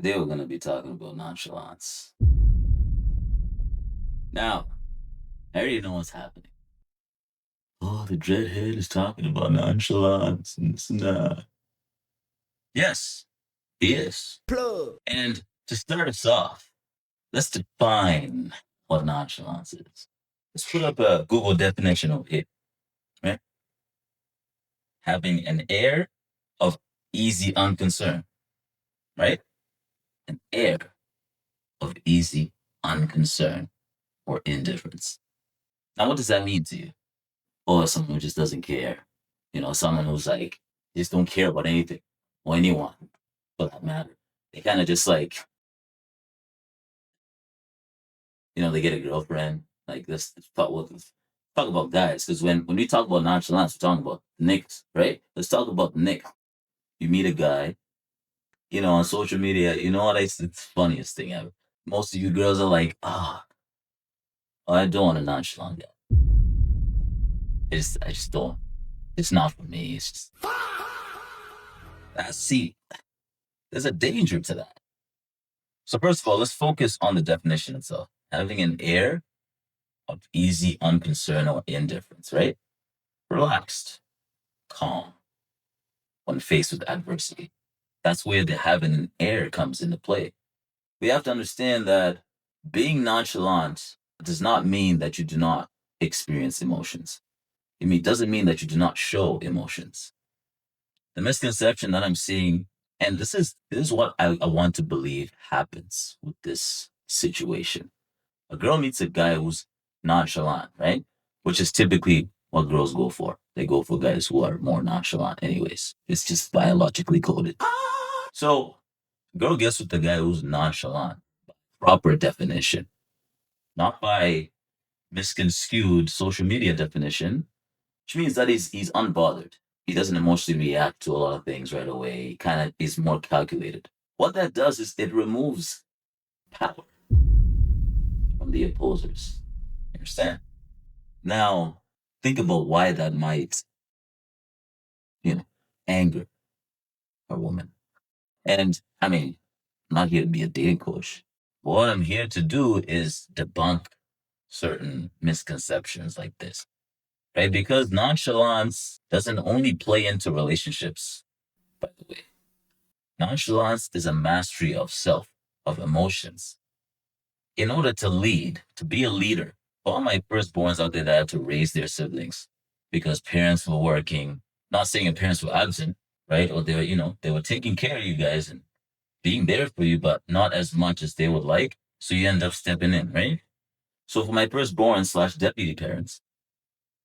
Today we're going to be talking about nonchalance. Now, I already know what's happening. Oh, the dreadhead is talking about nonchalance and this and that. Yes, he is. Plug. And to start us off, let's define what nonchalance is. Let's put up a Google definition over here, right? Having an air of easy unconcern, right? An air of easy unconcern or indifference. Now, what does that mean to you? Or someone who just doesn't care. Someone who's like, just don't care about anything or anyone for that matter. They kind of just like, they get a girlfriend. Like, let's talk about guys. Because when we talk about nonchalance, we're talking about niggas, right? Let's talk about the nigga. You meet a guy, on social media, you know what? It's the funniest thing ever. Most of you girls are like, I don't want a nonchalant guy. I just don't. It's not for me. It's just, see, there's a danger to that. So first of all, let's focus on the definition itself. Having an air of easy unconcern or indifference, right? Relaxed, calm when faced with adversity. That's where the having an air comes into play. We have to understand that being nonchalant does not mean that you do not experience emotions. It doesn't mean that you do not show emotions. The misconception that I'm seeing, and this is what I want to believe happens with this situation. A girl meets a guy who's nonchalant, right? Which is typically what girls go for. They go for guys who are more nonchalant, anyways. It's just biologically coded. So, girl gets with the guy who's nonchalant, proper definition, not by misconstrued social media definition, which means that he's unbothered. He doesn't emotionally react to a lot of things right away. He kind of is more calculated. What that does is it removes power from the opposers. You understand? Now, think about why that might, you know, anger a woman. And I mean, I'm not here to be a dating coach. What I'm here to do is debunk certain misconceptions like this, right? Because nonchalance doesn't only play into relationships, by the way. Nonchalance is a mastery of self, of emotions. In order to lead, to be a leader, all my firstborns out there that had to raise their siblings because parents were working, not saying your parents were absent, right? Or they were taking care of you guys and being there for you, but not as much as they would like. So you end up stepping in, right? So for my firstborn slash deputy parents,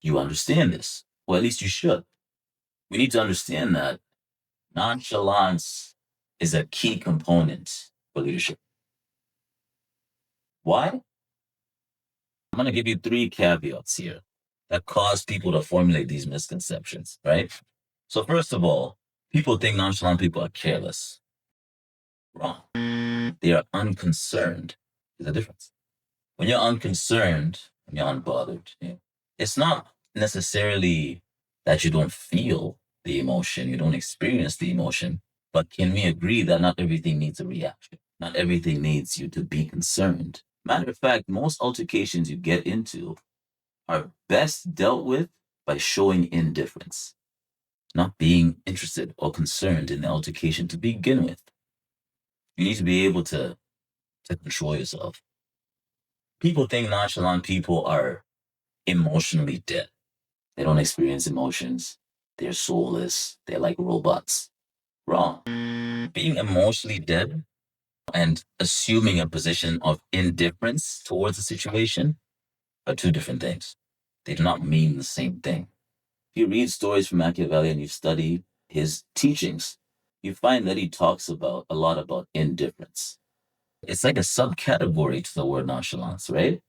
you understand this. Or at least you should. We need to understand that nonchalance is a key component for leadership. Why? I'm going to give you 3 caveats here that cause people to formulate these misconceptions, right? So, first of all, people think nonchalant people are careless. Wrong. They are unconcerned. There's a difference. When you're unconcerned, when you're unbothered, it's not necessarily that you don't feel the emotion, you don't experience the emotion, but can we agree that not everything needs a reaction? Not everything needs you to be concerned. Matter of fact, most altercations you get into are best dealt with by showing indifference, not being interested or concerned in the altercation to begin with. You need to be able to control yourself. People think nonchalant people are emotionally dead. They don't experience emotions. They're soulless. They're like robots. Wrong. Being emotionally dead and assuming a position of indifference towards a situation are two different things. They do not mean the same thing. If you read stories from Machiavelli and you study his teachings, you find that he talks a lot about indifference. It's like a subcategory to the word nonchalance, right?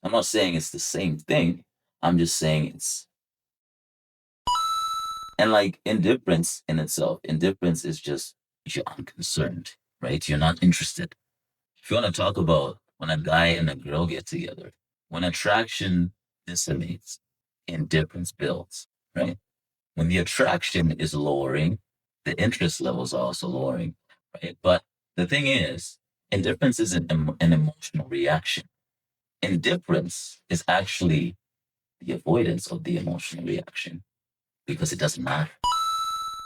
I'm not saying it's the same thing. I'm just saying and like indifference in itself, indifference is just you're unconcerned, right? You're not interested. If you want to talk about when a guy and a girl get together, when attraction dissipates, indifference builds, right? When the attraction is lowering, the interest levels are also lowering, right? But The thing is, indifference is an emotional reaction. Indifference is actually the avoidance of the emotional reaction because it doesn't matter.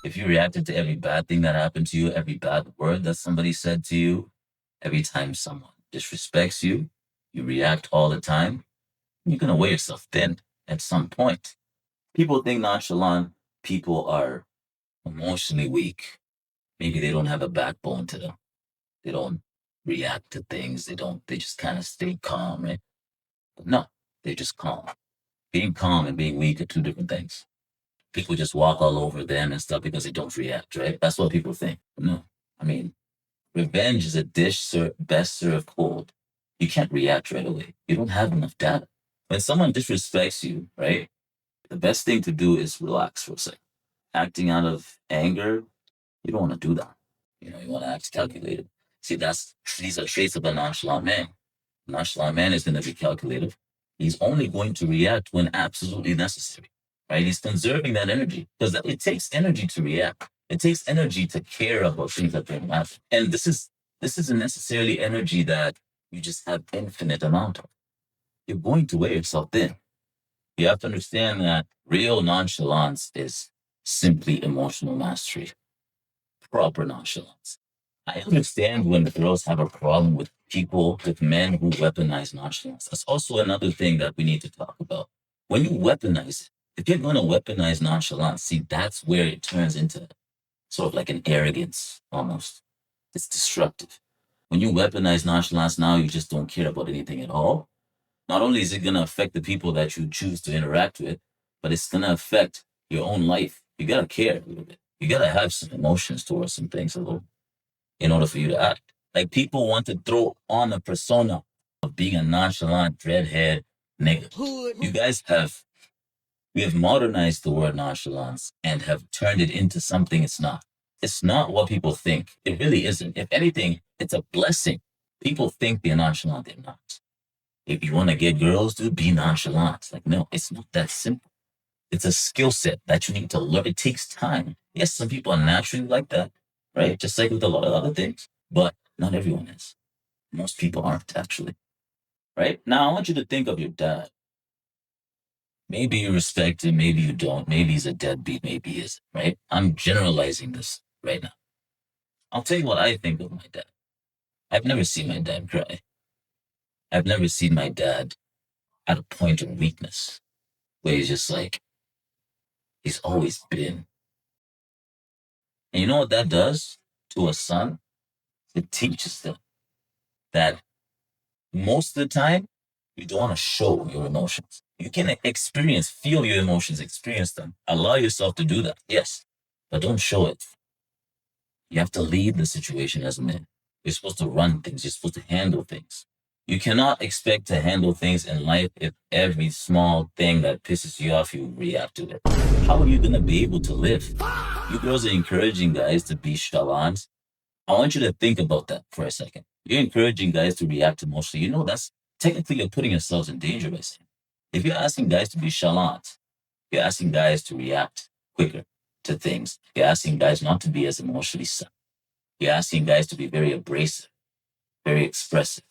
If you reacted to every bad thing that happened to you, every bad word that somebody said to you, every time someone disrespects you, you react all the time, you're going to wear yourself thin at some point. People think nonchalant people are emotionally weak. Maybe they don't have a backbone to them. They don't react to things. They just kind of stay calm, right? But no, they're just calm. Being calm and being weak are two different things. People just walk all over them and stuff because they don't react, right? That's what people think. No, I mean, revenge is a dish best served cold. You can't react right away. You don't have enough data. When someone disrespects you, right, the best thing to do is relax for a second. Acting out of anger, you don't want to do that. You want to act calculated. See, these are traits of a nonchalant man. Nonchalant man is going to be calculated. He's only going to react when absolutely necessary, right? He's conserving that energy because it takes energy to react. It takes energy to care about things that don't matter. And this isn't necessarily energy that you just have infinite amount of. You're going to wear yourself thin. You have to understand that real nonchalance is simply emotional mastery, proper nonchalance. I understand when girls have a problem with people, with men who weaponize nonchalance. That's also another thing that we need to talk about. When you weaponize it, if you're going to weaponize nonchalance, see, that's where it turns into sort of like an arrogance almost. It's destructive. When you weaponize nonchalance now, you just don't care about anything at all. Not only is it going to affect the people that you choose to interact with, but it's going to affect your own life. You got to care a little bit. You got to have some emotions towards some things a little in order for you to act. Like people want to throw on a persona of being a nonchalant, dreadhead nigga. We have modernized the word nonchalance and have turned it into something it's not. It's not what people think. It really isn't. If anything, it's a blessing. People think they're nonchalant, they're not. If you want to get girls, dude, be nonchalant. Like, no, it's not that simple. It's a skill set that you need to learn. It takes time. Yes, some people are naturally like that, right? Just like with a lot of other things, but not everyone is. Most people aren't actually, right? Now, I want you to think of your dad. Maybe you respect him, maybe you don't. Maybe he's a deadbeat, maybe he isn't, right? I'm generalizing this right now. I'll tell you what I think of my dad. I've never seen my dad cry. I've never seen my dad at a point of weakness where he's just like, he's always been. And you know what that does to a son? It teaches them that most of the time, you don't want to show your emotions. You can feel your emotions, experience them. Allow yourself to do that, yes, but don't show it. You have to lead the situation as a man. You're supposed to run things, you're supposed to handle things. You cannot expect to handle things in life if every small thing that pisses you off, you react to it. How are you going to be able to live? You girls are encouraging guys to be chalants. I want you to think about that for a second. You're encouraging guys to react emotionally. You know, that's technically you're putting yourselves in danger by saying. If you're asking guys to be chalant, you're asking guys to react quicker to things. You're asking guys not to be as emotionally sad. You're asking guys to be very abrasive, very expressive.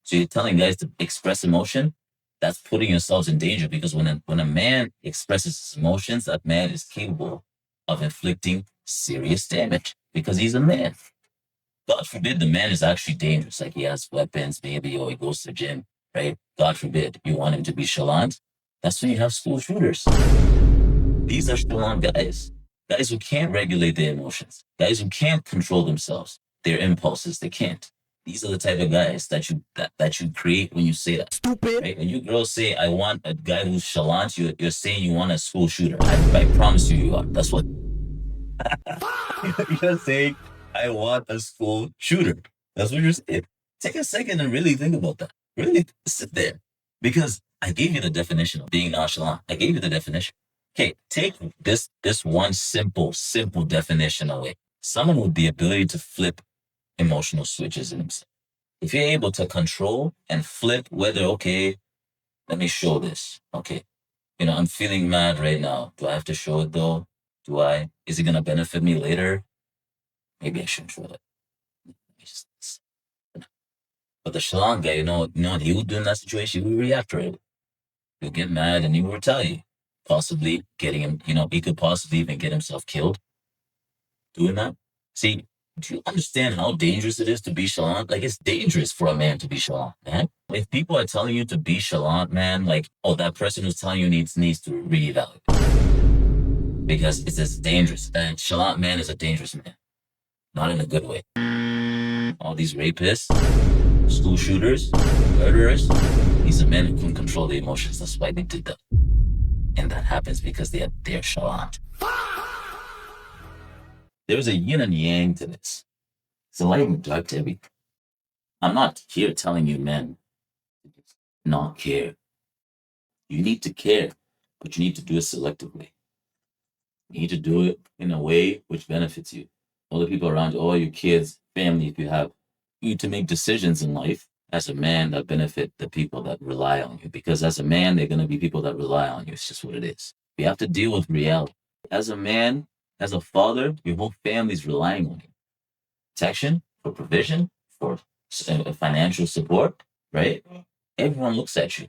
So you're telling guys to express emotion. That's putting yourselves in danger because when a man expresses his emotions, that man is capable of inflicting serious damage because he's a man. God forbid the man is actually dangerous, like he has weapons, maybe, or he goes to the gym, right? God forbid you want him to be chalant. That's when you have school shooters. These are chalant guys who can't regulate their emotions, guys who can't control themselves, their impulses. They can't. These are the type of guys that you create when you say that. Stupid. Right? When you girls say, "I want a guy who's chalant," you're saying you want a school shooter. I promise you are. That's what you're saying. I want a school shooter. That's what you're saying. Take a second and really think about that. Really sit there. Because I gave you the definition of being nonchalant. I gave you the definition. Okay, take this one simple definition away. Someone with the ability to flip emotional switches in himself. If you're able to control and flip whether, okay, let me show this. Okay. I'm feeling mad right now. Do I have to show it though? Is it gonna benefit me later? Maybe I shouldn't show it. just. But the chalant guy, you know what he would do in that situation? He would react right away. He'll get mad and he will retaliate, possibly getting him. He could possibly even get himself killed doing that. See, do you understand how dangerous it is to be chalant? Like, it's dangerous for a man to be chalant, man. If people are telling you to be chalant, man, like, oh, that person who's telling you needs to reevaluate because it's as dangerous. And chalant man is a dangerous man, not in a good way. All these rapists, school shooters, murderers, these are men who couldn't control the emotions. That's why they did that. And that happens because they're chalant. There's a yin and yang to this. It's a light and dark to everything. I'm not here telling you men to not care. You need to care, but you need to do it selectively. You need to do it in a way which benefits you. All the people around you, all your kids, family, if you have. You need to make decisions in life as a man that benefit the people that rely on you. Because as a man, they're going to be people that rely on you. It's just what it is. You have to deal with reality. As a man, as a father, your whole family's relying on you. Protection, for provision, for financial support, right? Everyone looks at you.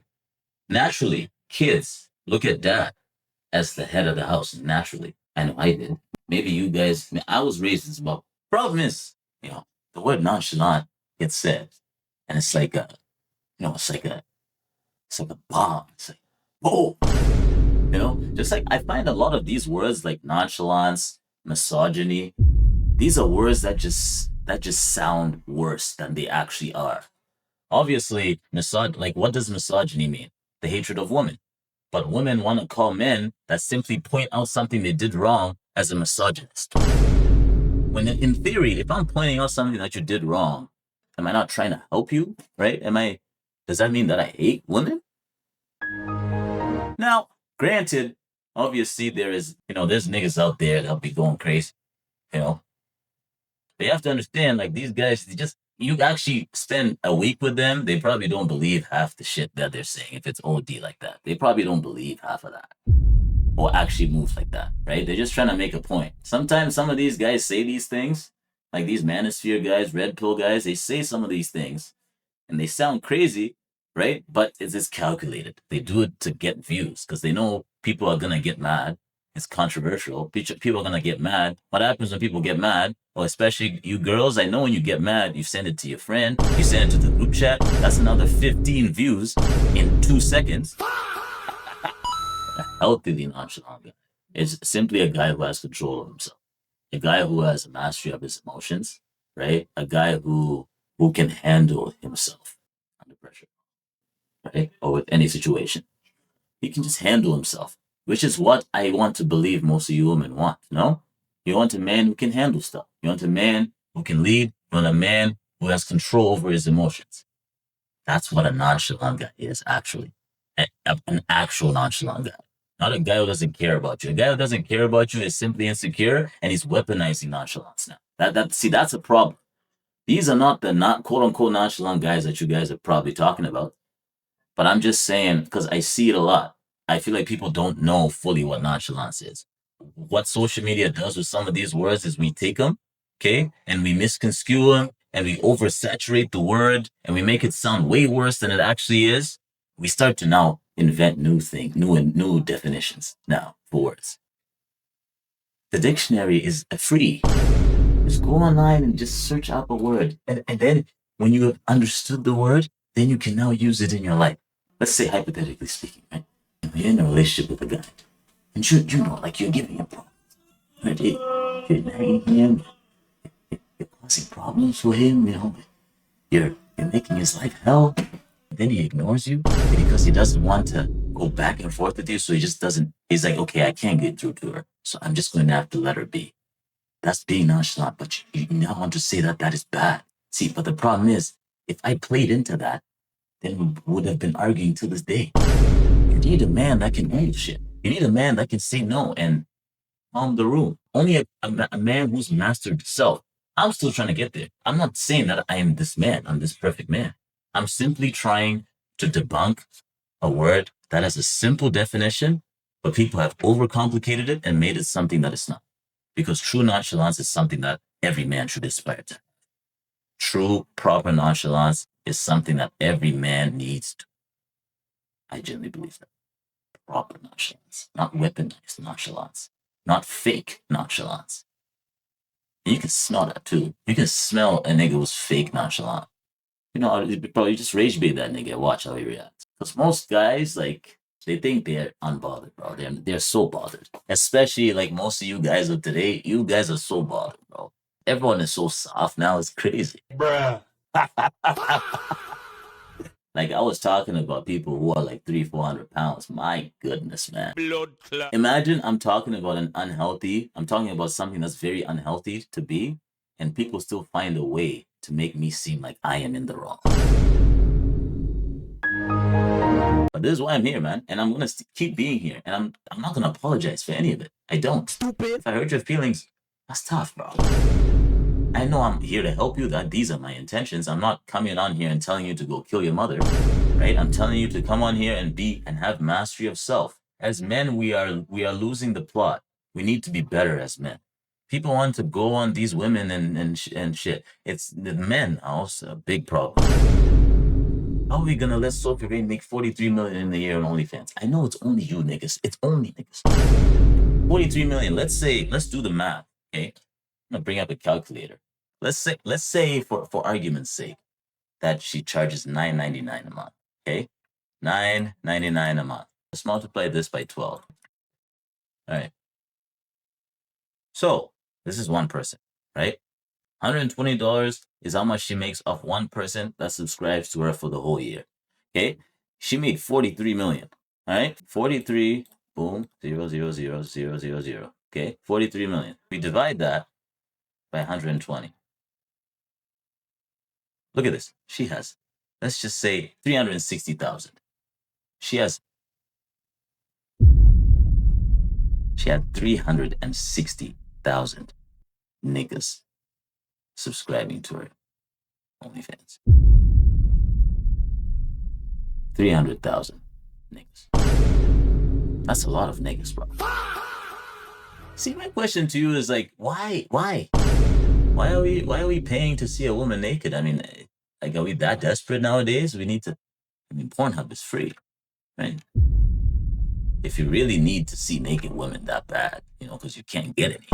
Naturally, kids look at dad as the head of the house. Naturally. I know I did. Maybe you guys, I was raised in Zimbabwe. Problem is, the word nonchalant gets said. And it's like it's like a bomb. It's like, whoa. Just like I find a lot of these words like nonchalance, misogyny, these are words that just sound worse than they actually are. Obviously, what does misogyny mean? The hatred of women. But women want to call men that simply point out something they did wrong as a misogynist. When in theory, if I'm pointing out something that you did wrong, am I not trying to help you, right? Does that mean that I hate women? Now, granted, obviously there's niggas out there that'll be going crazy, But you have to understand, like, these guys, you actually spend a week with them, they probably don't believe half the shit that they're saying. If it's OD like that, they probably don't believe half of that or actually move like that, right? They're just trying to make a point. Sometimes some of these guys say these things, like these manosphere guys, red pill guys, they say some of these things and they sound crazy, right? But it's calculated. They do it to get views because they know people are going to get mad. It's controversial. People are going to get mad. What happens when people get mad? Well, especially you girls, I know when you get mad, you send it to your friend, you send it to the group chat. That's another 15 views in 2 seconds. A healthily nonchalant guy is simply a guy who has control of himself. A guy who has a mastery of his emotions, right? A guy who can handle himself under pressure, right? Or with any situation. He can just handle himself, which is what I want to believe most of you women want, no? You want a man who can handle stuff. You want a man who can lead. You want a man who has control over his emotions. That's what a nonchalant guy is, actually. An actual nonchalant guy. Not a guy who doesn't care about you. A guy who doesn't care about you is simply insecure and he's weaponizing nonchalance now. That's a problem. These are not the quote unquote nonchalant guys that you guys are probably talking about. But I'm just saying, because I see it a lot. I feel like people don't know fully what nonchalance is. What social media does with some of these words is we take them, okay, and we misconstrue them and we oversaturate the word and we make it sound way worse than it actually is. We start to now invent new definitions now for words. The dictionary is free. Just go online and just search up a word. And then when you have understood the word, then you can now use it in your life. Let's say, hypothetically speaking, right? You're in a relationship with a guy. And like you're giving him problems. Right? You're nagging him. You're causing problems for him, You're making his life hell. Then he ignores you because he doesn't want to go back and forth with you. So he's like, okay, I can't get through to her. So I'm just going to have to let her be. That's being nonchalant. But you now want to say that is bad. See, but the problem is, if I played into that, then we would have been arguing to this day. You need a man that can handle shit. You need a man that can say no and calm the room. Only a man who's mastered self. I'm still trying to get there. I'm not saying that I am this man. I'm this perfect man. I'm simply trying to debunk a word that has a simple definition, but people have overcomplicated it and made it something that it's not. Because true nonchalance is something that every man should aspire to. True, proper nonchalance is something that every man needs to. I genuinely believe that. Proper nonchalance, not weaponized nonchalance, not fake nonchalance. And you can smell that too. You can smell a nigga who's fake nonchalant. You know, bro, you just rage bait that nigga. Watch how he reacts. Because most guys, like, they think they're unbothered, bro. They're so bothered. Especially like most of you guys of today. You guys are so bothered, bro. Everyone is so soft now. It's crazy. Bruh. Like I was talking about people who are like 300-400 pounds. My goodness, man. Blood clot. Imagine I'm talking about I'm talking about something that's very unhealthy to be, and people still find a way to make me seem like I am in the wrong. But this is why I'm here, man. And I'm gonna keep being here. And I'm not gonna apologize for any of it. I don't. Stupid. If I hurt your feelings, that's tough, bro. I know I'm here to help you. That these are my intentions. I'm not coming on here and telling you to go kill your mother, right? I'm telling you to come on here and be and have mastery of self. As men, we are losing the plot. We need to be better as men. People want to go on these women and shit. It's the men are also a big problem. How are we gonna let Sophie Ray make 43 million in a year on OnlyFans? I know it's only you niggas. It's only niggas. 43 million. Let's do the math. Okay. I'm gonna bring up a calculator. Let's say for argument's sake that she charges $9.99 a month. Okay, $9.99 a month. Let's multiply this by 12. All right. So this is one person, right? $120 is how much she makes off one person that subscribes to her for the whole year. Okay, she made 43 million. All right, 43. Boom, 0.00000. Okay, 43 million. We divide that by 120. Look at this. She has, let's just say 360,000. She had 360,000 niggas subscribing to her OnlyFans. 300,000 niggas. That's a lot of niggas, bro. See, my question to you is like, why? Why are we paying to see a woman naked? I mean, like, are we that desperate nowadays? We need to. I mean, Pornhub is free, right? If you really need to see naked women that bad, you know, because you can't get any.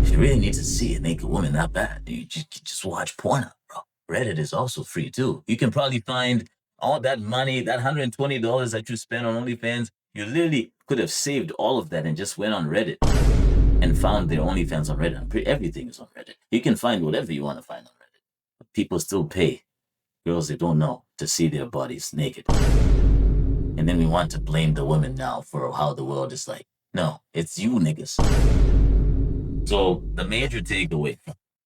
If you really need to see a naked woman that bad, you just watch Pornhub, bro. Reddit is also free too. You can probably find all that money, that $120 that you spent on OnlyFans. You literally could have saved all of that and just went on Reddit and found their OnlyFans on Reddit. Everything is on Reddit. You can find whatever you want to find on Reddit. But people still pay girls they don't know to see their bodies naked. And then we want to blame the women now for how the world is like. No, it's you niggas. So the major takeaway,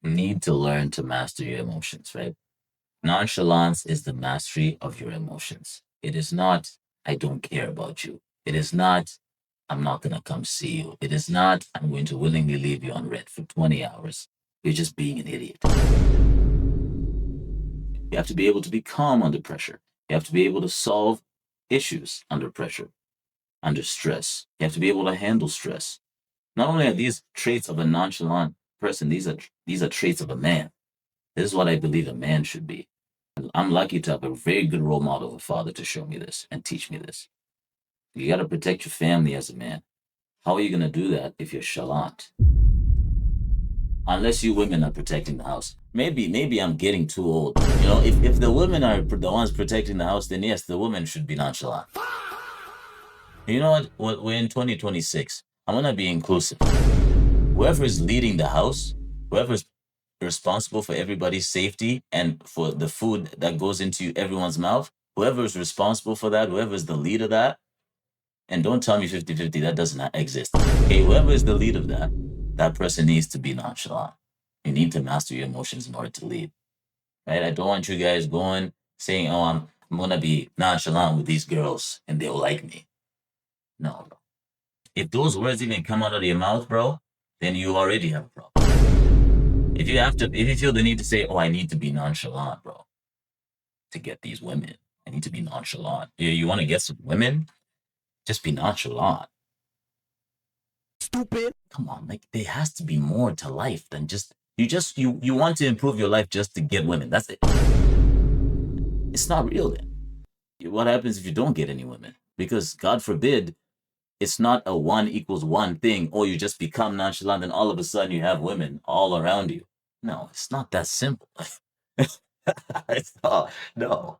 you need to learn to master your emotions, right? Nonchalance is the mastery of your emotions. It is not, I don't care about you. It is not, I'm not going to come see you. It is not, I'm going to willingly leave you on red for 20 hours. You're just being an idiot. You have to be able to be calm under pressure. You have to be able to solve issues under pressure, under stress. You have to be able to handle stress. Not only are these traits of a nonchalant person, these are traits of a man. This is what I believe a man should be. I'm lucky to have a very good role model, a father, to show me this and teach me this. You got to protect your family as a man. How are you going to do that if you're chalant? Unless you women are protecting the house. Maybe I'm getting too old. You know, if the women are the ones protecting the house, then yes, the women should be nonchalant. You know what? We're in 2026. I'm going to be inclusive. Whoever is leading the house, whoever's responsible for everybody's safety and for the food that goes into everyone's mouth, whoever is responsible for that, whoever is the lead of that, and don't tell me 50-50, that does not exist. Okay, whoever is the lead of that, that person needs to be nonchalant. You need to master your emotions in order to lead. Right? I don't want you guys going saying, oh, I'm going to be nonchalant with these girls and they'll like me. No, bro. If those words even come out of your mouth, bro, then you already have a problem. If you feel the need to say, oh, I need to be nonchalant, bro, to get these women, I need to be nonchalant. You want to get some women? Just be nonchalant. Stupid. Come on, like there has to be more to life than just, You want to improve your life just to get women. That's it. It's not real then. What happens if you don't get any women? Because God forbid, it's not a 1 = 1 thing, or you just become nonchalant and all of a sudden you have women all around you. No, it's not that simple. It's not. No,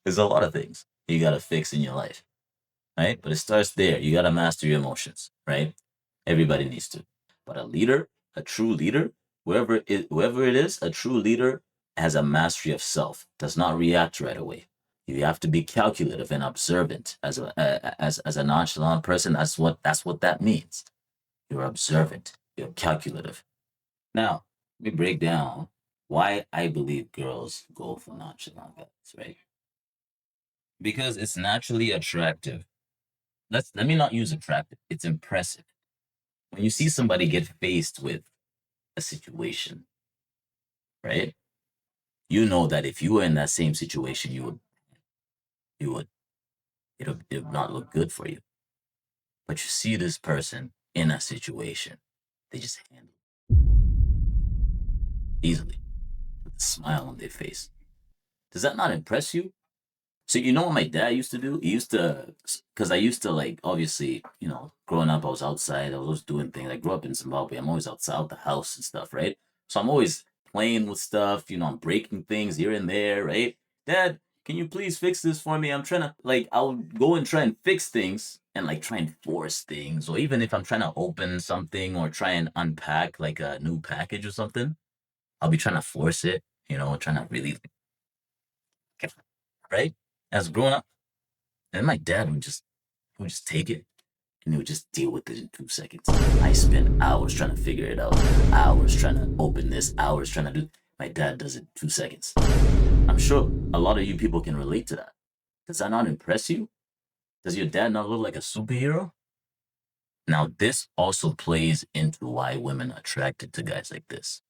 there's a lot of things you got to fix in your life, right? But it starts there. You got to master your emotions, right? Everybody needs to. But a leader, a true leader, whoever it is, a true leader has a mastery of self, does not react right away. You have to be calculative and observant as a nonchalant person. That's what that means. You're observant. You're calculative. Now, let me break down why I believe girls go for nonchalant guys, right? Because it's naturally attractive. Let me not use attractive. It's impressive. When you see somebody get faced with a situation, right? You know that if you were in that same situation, you would it would not look good for you. But you see this person in a situation, they just handle it easily with a smile on their face. Does that not impress you? So you know what my dad used to do? He used to, because I used to like obviously, growing up, I was outside. I was always doing things. I grew up in Zimbabwe. I'm always outside the house and stuff, right? So I'm always playing with stuff. I'm breaking things here and there, right? Dad, can you please fix this for me? I'm trying to like I'll go and try and fix things and like try and force things, or even if I'm trying to open something or try and unpack like a new package or something, I'll be trying to force it, trying to really, right? As growing up, and my dad would just take it and he would just deal with it in 2 seconds. I spend hours trying to figure it out, hours trying to open this, hours trying to do. My dad does it in 2 seconds. I'm sure a lot of you people can relate to that. Does that not impress you? Does your dad not look like a superhero? Now, this also plays into why women are attracted to guys like this.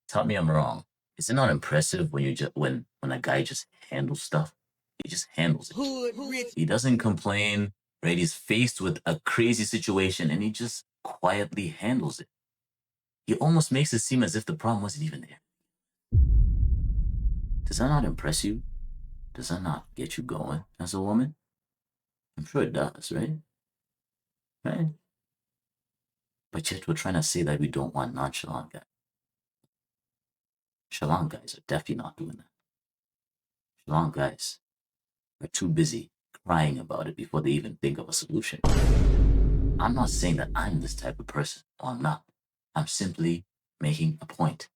Tell me I'm wrong. Is it not impressive when you just when a guy just handles stuff? He just handles it. Hood, rich. He doesn't complain, right? He's faced with a crazy situation and he just quietly handles it. He almost makes it seem as if the problem wasn't even there. Does that not impress you? Does that not get you going as a woman? I'm sure it does, right? Right? But yet we're trying to say that we don't want nonchalant guys. Chalant guys are definitely not doing that. Chalant guys are too busy crying about it before they even think of a solution. I'm not saying that I'm this type of person. No, I'm not. I'm simply making a point.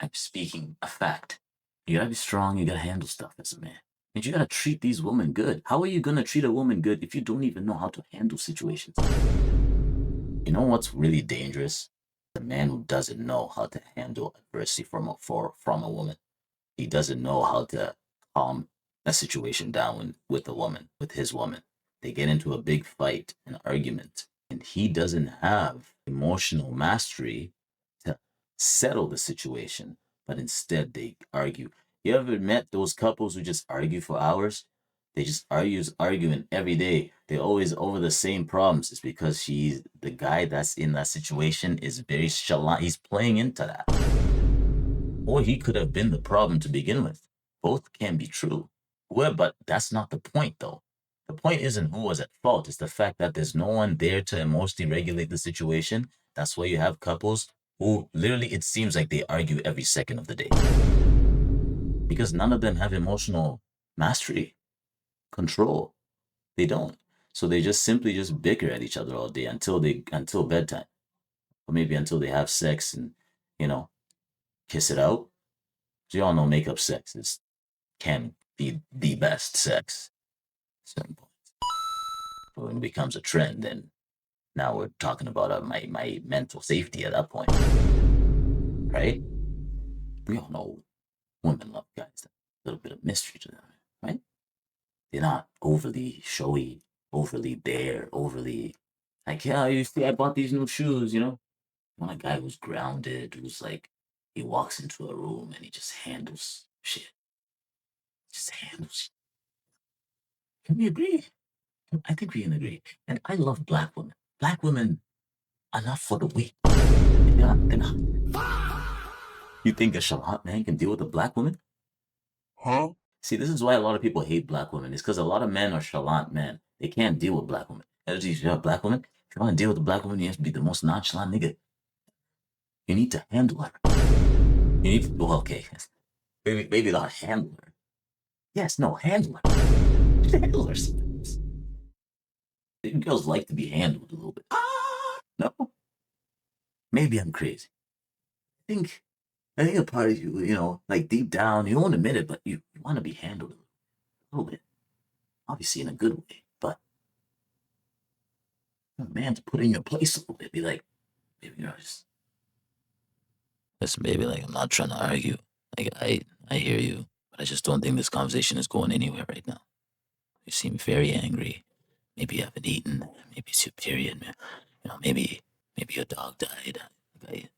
I'm speaking a fact. You gotta be strong, you gotta handle stuff as a man. And you gotta treat these women good. How are you gonna treat a woman good if you don't even know how to handle situations? You know what's really dangerous? The man who doesn't know how to handle adversity from a woman. He doesn't know how to calm a situation down with a woman, with his woman. They get into a big fight, an argument, and he doesn't have emotional mastery to settle the situation, but instead they argue. You ever met those couples who just argue for hours? They just arguing every day. They're always over the same problems. It's because the guy that's in that situation is very chalant. He's playing into that. Or he could have been the problem to begin with. Both can be true. Well, but that's not the point, though. The point isn't who was at fault. It's the fact that there's no one there to emotionally regulate the situation. That's why you have couples who literally it seems like they argue every second of the day. Because none of them have emotional mastery, control. They don't. So they just simply just bicker at each other all day until bedtime. Or maybe until they have sex and, you know, kiss it out. So you all know makeup sex can be the best sex at certain points. But when it becomes a trend, then now we're talking about my mental safety at that point, right? We all know women love guys. A little bit of mystery to them, right? They're not overly showy, overly there, overly like, yeah, you see, I bought these new shoes, Want a guy who's grounded, who's like, he walks into a room and he just handles shit. Just handles. Can we agree? I think we can agree. And I love black women. Black women are not for the weak. They're not. You think a chalant man can deal with a black woman? Huh? See, this is why a lot of people hate black women. It's because a lot of men are chalant men. They can't deal with black women. If you're a black woman, if you want to deal with a black woman, you have to be the most nonchalant nigga. You need to handle her. You need to, well, okay, maybe not handle her. Yes, no, handle her. Handle her sometimes. Girls like to be handled a little bit. No, maybe I'm crazy. think I think a part of you, like deep down, you don't admit it, but you want to be handled a little bit. Obviously in a good way, but a man to put in your place a little bit, be like, maybe just listen, baby, like I'm not trying to argue. Like I hear you, but I just don't think this conversation is going anywhere right now. You seem very angry. Maybe you haven't eaten. Maybe it's your period. Maybe your dog died. I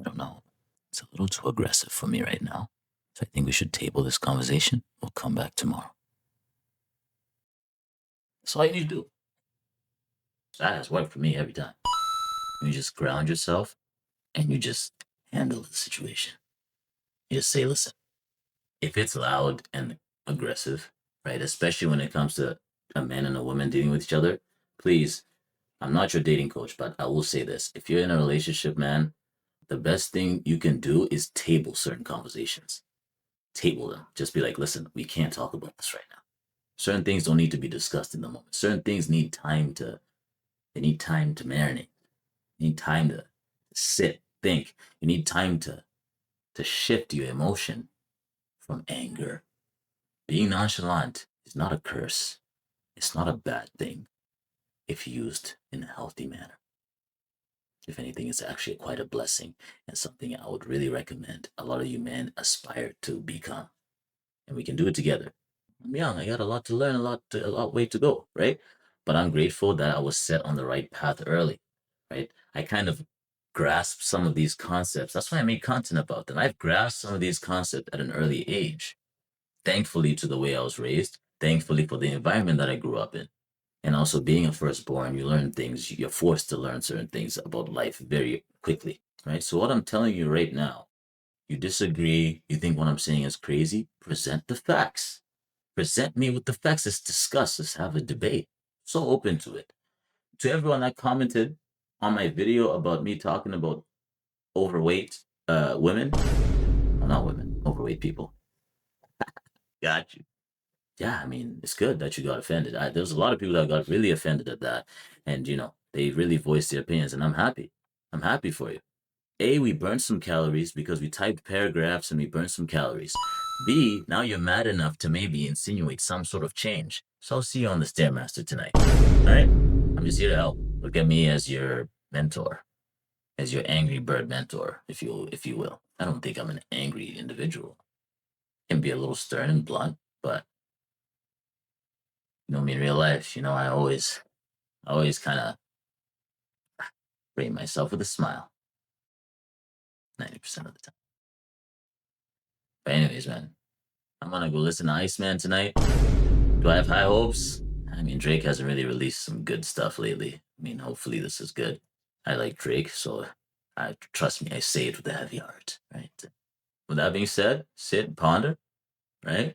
don't know. It's a little too aggressive for me right now. So I think we should table this conversation. We'll come back tomorrow. That's all you need to do. That has worked for me every time. You just ground yourself and you just handle the situation. You just say, listen, if it's loud and aggressive, right, especially when it comes to a man and a woman dealing with each other, please, I'm not your dating coach, but I will say this. If you're in a relationship, man, the best thing you can do is table certain conversations. Table them. Just be like, listen, we can't talk about this right now. Certain things don't need to be discussed in the moment. Certain things need time to marinate. You need time to sit, think. You need time to shift your emotion from anger. Being nonchalant is not a curse. It's not a bad thing if used in a healthy manner. If anything, it's actually quite a blessing and something I would really recommend a lot of you men aspire to become. And we can do it together. I'm young. I got a lot to learn, a lot way to go, right? But I'm grateful that I was set on the right path early, right? I kind of grasped some of these concepts. That's why I made content about them. I've grasped some of these concepts at an early age, thankfully to the way I was raised, thankfully for the environment that I grew up in. And also being a firstborn, you learn things, you're forced to learn certain things about life very quickly, right? So what I'm telling you right now, you disagree, you think what I'm saying is crazy, present the facts. Present me with the facts. Let's discuss. Let's have a debate. So open to it. To everyone that commented on my video about me talking about overweight women, well, not women, overweight people. Got you. Yeah, I mean, it's good that you got offended. There's a lot of people that got really offended at that. And, they really voiced their opinions, and I'm happy. I'm happy for you. A, we burned some calories because we typed paragraphs and we burned some calories. B, now you're mad enough to maybe insinuate some sort of change. So I'll see you on the Stairmaster tonight. All right? I'm just here to help. Look at me as your mentor, as your angry bird mentor, if you will. I don't think I'm an angry individual. Can be a little stern and blunt, but you know me in real life. I always kind of frame myself with a smile, 90% of the time. But anyways, man, I'm gonna go listen to Iceman tonight. Do I have high hopes? I mean, Drake hasn't really released some good stuff lately. I mean, hopefully this is good. I like Drake, so trust me, I say it with a heavy heart, right? With that being said, sit and ponder, right?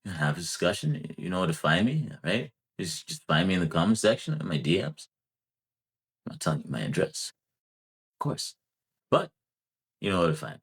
Have a discussion. You know where to find me, right? Just find me in the comment section in my DMs. I'm not telling you my address, of course, but you know where to find me.